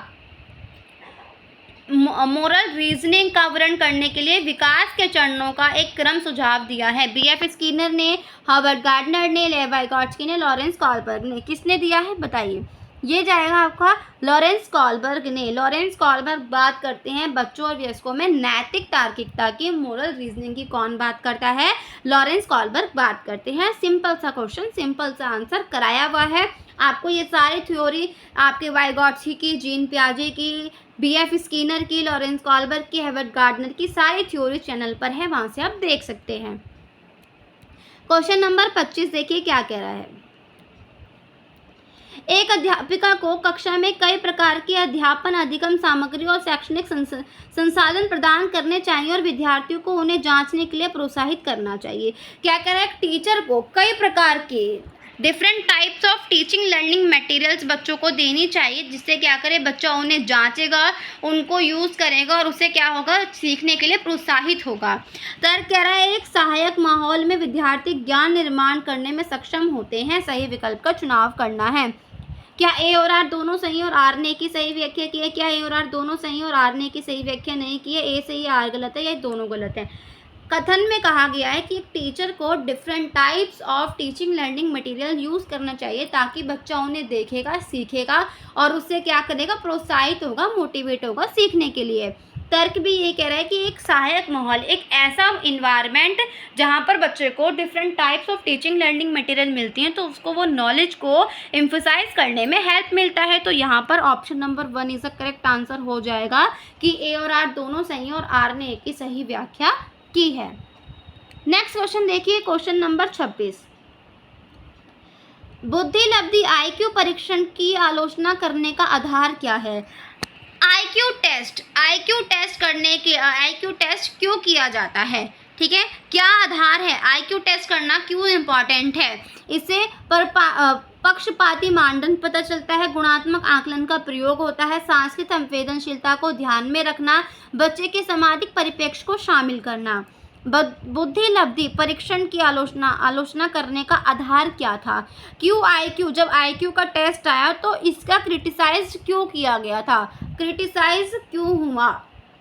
[SPEAKER 1] मोरल रीजनिंग का वर्णन करने के लिए विकास के चरणों का एक क्रम सुझाव दिया है। बीएफ स्किनर ने, हॉवर्ड गार्डनर ने, लेव वाइगॉट्स्की ने, लॉरेंस कॉलबर्ग ने। किसने दिया है बताइए? ये जाएगा आपका लॉरेंस कॉलबर्ग ने। लॉरेंस कॉलबर्ग बात करते हैं बच्चों और वयस्कों में नैतिक तार्किकता की, मोरल रीजनिंग की। कौन बात करता है? लॉरेंस कॉलबर्ग बात करते हैं। सिंपल सा क्वेश्चन, सिंपल सा आंसर कराया हुआ है आपको। ये सारी थ्योरी आपके वाइगॉट्स्की की, जीन पियाजे की, बीएफ स्किनर की, लॉरेंस कॉलबर्ग की, हॉवर्ड गार्डनर की सारी थ्योरी चैनल पर है, वहां से आप देख सकते हैं। क्वेश्चन नंबर 25 देखिए क्या कह रहा है। एक अध्यापिका को कक्षा में कई प्रकार की अध्यापन अधिगम सामग्री और शैक्षणिक संसाधन प्रदान करने चाहिए और विद्यार्थियों को उन्हें जांचने के लिए प्रोत्साहित करना चाहिए। क्या कह रहा है? टीचर को कई प्रकार के different types of teaching learning materials बच्चों को देनी चाहिए, जिससे क्या करे, बच्चा उन्हें जांचेगा, उनको यूज़ करेगा और उससे क्या होगा, सीखने के लिए प्रोत्साहित होगा। तर्क कह रहा है एक सहायक माहौल में विद्यार्थी ज्ञान निर्माण करने में सक्षम होते हैं। सही विकल्प का चुनाव करना है। क्या ए और आर दोनों सही और आर ने की सही व्याख्या की है? क्या ए और आर दोनों सही और आर ने की सही व्याख्या नहीं की है? ए सही है, आर गलत है, या दोनों गलत है? कथन में कहा गया है कि एक टीचर को different types of teaching learning material use करना चाहिए ताकि बच्चा उन्हें देखेगा, सीखेगा और उससे क्या करेगा, प्रोत्साहित होगा, मोटिवेट होगा सीखने के लिए। तर्क भी ये कह रहा है कि एक सहायक माहौल, एक ऐसा इन्वायरमेंट जहाँ पर बच्चे को different types of teaching learning material मिलती हैं, तो उसको वो नॉलेज को एम्फोसाइज करने में हेल्प मिलता है। तो यहाँ पर option number 1 is a correct answer हो जाएगा कि ए और आर दोनों सही और आर ने ए की सही व्याख्या की है। नेक्स्ट क्वेश्चन देखिए, क्वेश्चन नंबर 26। बुद्धि लब्धि आईक्यू परीक्षण की आलोचना करने का आधार क्या है? आईक्यू टेस्ट करने के, आईक्यू टेस्ट क्यों किया जाता है? ठीक है, क्या आधार है? आईक्यू टेस्ट करना क्यों इम्पॉर्टेंट है? इससे पक्षपाती मानदंड पता चलता है, गुणात्मक आकलन का प्रयोग होता है, सांस्कृतिक संवेदनशीलता को ध्यान में रखना, बच्चे के सामाजिक परिप्रेक्ष्य को शामिल करना। बुद्धि लब्धि परीक्षण की आलोचना करने का आधार क्या था? क्यों आईक्यू, जब आईक्यू का टेस्ट आया तो इसका क्रिटिसाइज क्यों किया गया था? क्रिटिसाइज क्यों हुआ,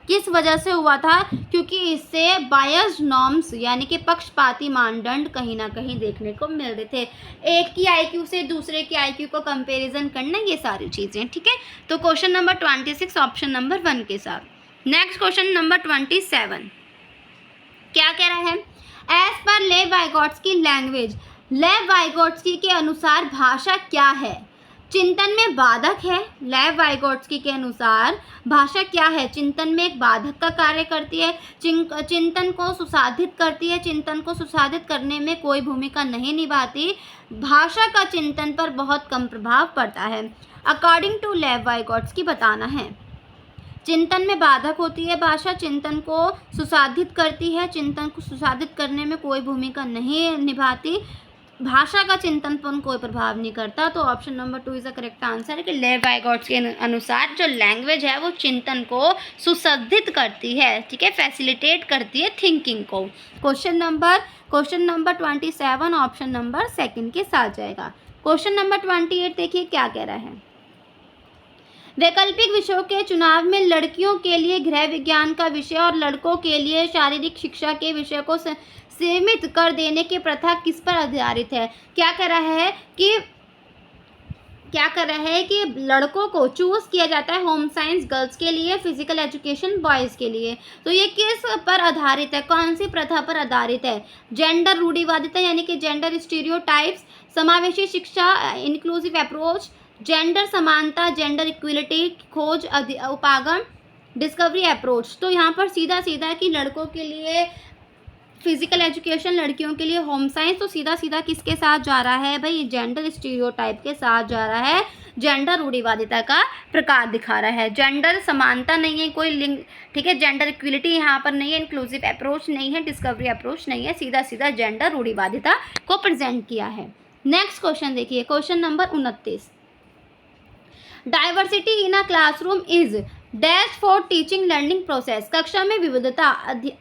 [SPEAKER 1] किस वजह से हुआ था? क्योंकि इससे बायस्ड नॉर्म्स यानी कि पक्षपाती मानदंड कहीं ना कहीं देखने को मिल रहे थे। एक की आईक्यू से दूसरे की आईक्यू को कंपैरिजन करना, ये सारी चीज़ें। ठीक है, तो क्वेश्चन नंबर 26 ऑप्शन नंबर 1 के साथ। नेक्स्ट क्वेश्चन नंबर 27 क्या कह रहा है? एज पर लेव वाइगॉट्स्की लैंग्वेज, लेव वाइगॉट्स्की के अनुसार भाषा क्या है? चिंतन में बाधक है। लेव वाइगॉट्स्की के अनुसार भाषा क्या है? चिंतन में एक बाधक का कार्य करती है, चिंतन को सुसाधित करती है, चिंतन को सुसाधित करने में कोई भूमिका नहीं निभाती, भाषा का चिंतन पर बहुत कम प्रभाव पड़ता है। अकॉर्डिंग टू लेव वाइगॉट्स्की बताना है, चिंतन में बाधक होती है भाषा, चिंतन को सुसाधित करती है, चिंतन को सुसाधित करने में कोई भूमिका नहीं निभाती, भाषा का चिंतन पर कोई प्रभाव नहीं करता। तो option number 2 is the correct answer है कि लेव वाइगॉट्स्की के अनुसार जो लैंग्वेज है वो चिंतन को सुसंधित करती है, ठीक है, फैसिलिटेट करती है थिंकिंग को। क्वेश्चन नंबर 27 ऑप्शन नंबर 2 के साथ जाएगा। क्वेश्चन नंबर 28 देखिए क्या कह रहा है। वैकल्पिक विषयों के चुनाव में लड़कियों के लिए गृह विज्ञान का विषय और लड़कों के लिए शारीरिक शिक्षा के विषय को सीमित कर देने की प्रथा किस पर आधारित है? क्या कर रहा है कि लड़कों को चूज किया जाता है होम साइंस गर्ल्स के लिए, फिजिकल एजुकेशन बॉयज़ के लिए। तो ये किस पर आधारित है, कौन सी प्रथा पर आधारित है? जेंडर रूढ़िवादिता यानी कि जेंडर स्टीरियोटाइप्स, समावेशी शिक्षा इंक्लूसिव अप्रोच, जेंडर समानता जेंडर इक्वलिटी खोज उपागम, डिस्कवरी अप्रोच। तो यहाँ पर सीधा सीधा कि लड़कों के लिए फिजिकल एजुकेशन, लड़कियों के लिए होम साइंस, तो सीधा सीधा किसके साथ जा रहा है भाई? जेंडर स्टीरियोटाइप के साथ जा रहा है, जेंडर रूढ़िवादिता का प्रकार दिखा रहा है। जेंडर समानता नहीं है कोई लिंग, ठीक है, जेंडर इक्वलिटी यहाँ पर नहीं है, इंक्लूसिव अप्रोच नहीं है, डिस्कवरी अप्रोच नहीं है, सीधा सीधा जेंडर रूढ़िवादिता को प्रेजेंट किया है। नेक्स्ट क्वेश्चन देखिए, question number 29। Diversity in a classroom is dash for teaching learning process. कक्षा में विविधता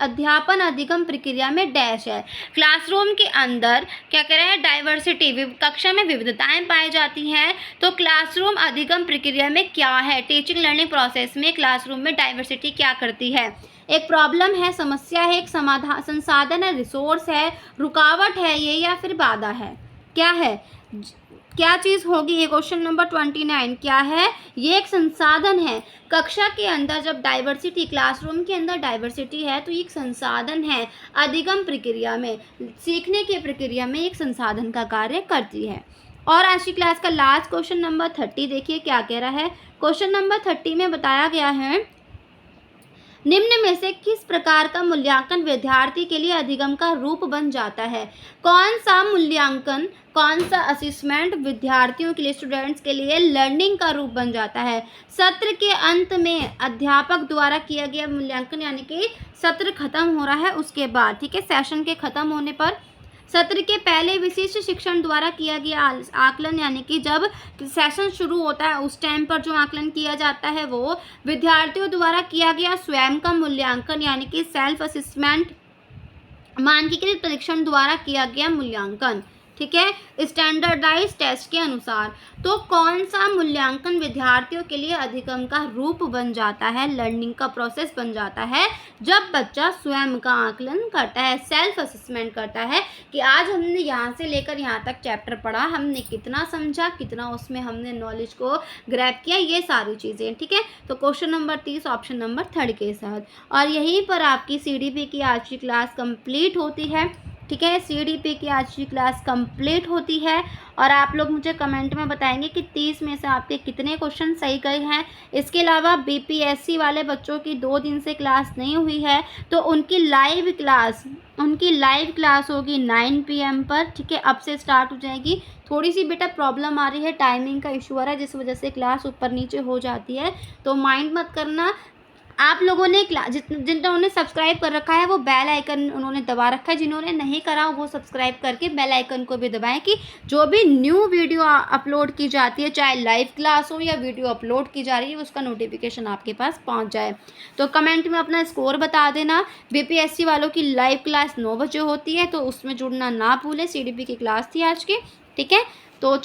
[SPEAKER 1] अध्यापन अधिगम प्रक्रिया में डैश है। क्लासरूम के अंदर क्या कह रहे हैं, डाइवर्सिटी, कक्षा में विविधताएं पाई जाती हैं, तो क्लासरूम अधिगम प्रक्रिया में क्या है, टीचिंग लर्निंग प्रोसेस में क्लासरूम में डाइवर्सिटी क्या करती है। एक प्रॉब्लम है, समस्या है, एक समाधान, संसाधन है, रिसोर्स है, रुकावट है ये, या फिर बाधा है, क्या है, क्या चीज़ होगी ये। क्वेश्चन नंबर 29 क्या है, ये एक संसाधन है। कक्षा के अंदर जब डाइवर्सिटी, क्लासरूम के अंदर डाइवर्सिटी है तो ये एक संसाधन है, अधिगम प्रक्रिया में, सीखने की प्रक्रिया में एक संसाधन का कार्य करती है। और आज की क्लास का लास्ट क्वेश्चन नंबर 30 देखिए क्या कह रहा है। क्वेश्चन नंबर 30 में बताया गया है, निम्न में से किस प्रकार का मूल्यांकन विद्यार्थी के लिए अधिगम का रूप बन जाता है। कौन सा मूल्यांकन, कौन सा असेसमेंट विद्यार्थियों के लिए, स्टूडेंट्स के लिए लर्निंग का रूप बन जाता है। सत्र के अंत में अध्यापक द्वारा किया गया मूल्यांकन, यानी कि सत्र खत्म हो रहा है उसके बाद, ठीक है, सेशन के खत्म होने पर। सत्र के पहले विशिष्ट शिक्षण द्वारा किया गया आकलन, यानी कि जब सेशन शुरू होता है उस टाइम पर जो आकलन किया जाता है वो विद्यार्थियों द्वारा किया गया स्वयं का मूल्यांकन, यानी कि सेल्फ असेसमेंट, मानकीकृत परीक्षण द्वारा किया गया मूल्यांकन, ठीक है, स्टैंडर्डाइज टेस्ट के अनुसार। तो कौन सा मूल्यांकन विद्यार्थियों के लिए अधिगम का रूप बन जाता है, लर्निंग का प्रोसेस बन जाता है, जब बच्चा स्वयं का आकलन करता है, सेल्फ असेसमेंट करता है कि आज हमने यहाँ से लेकर यहाँ तक चैप्टर पढ़ा, हमने कितना समझा, कितना उसमें हमने नॉलेज को ग्रैब किया, ये सारी चीज़ें, ठीक है। तो क्वेश्चन नंबर 30 ऑप्शन नंबर 3 के साथ। और यहीं पर आपकी CDP की आज की क्लास कंप्लीट होती है, ठीक है, CDP की आज की क्लास कंप्लीट होती है। और आप लोग मुझे कमेंट में बताएंगे कि 30 में से आपके कितने क्वेश्चन सही गए हैं। इसके अलावा BPSC वाले बच्चों की 2 दिन से क्लास नहीं हुई है तो उनकी लाइव क्लास होगी 9 PM पर, ठीक है, अब से स्टार्ट हो जाएगी। थोड़ी सी बेटा प्रॉब्लम आ रही है, टाइमिंग का इशू आ रहा है जिस वजह से क्लास ऊपर नीचे हो जाती है, तो माइंड मत करना। आप लोगों ने जिन्होंने सब्सक्राइब कर रखा है वो बेल आइकन उन्होंने दबा रखा है, जिन्होंने नहीं करा वो सब्सक्राइब करके बेल आइकन को भी दबाएं कि जो भी न्यू वीडियो अपलोड की जाती है, चाहे लाइव क्लास हो या वीडियो अपलोड की जा रही है, उसका नोटिफिकेशन आपके पास पहुंच जाए। तो कमेंट में अपना स्कोर बता देना। BPSC वालों की लाइव क्लास 9 बजे होती है तो उसमें जुड़ना ना भूलें। CDP की क्लास थी आज की, ठीक है। तो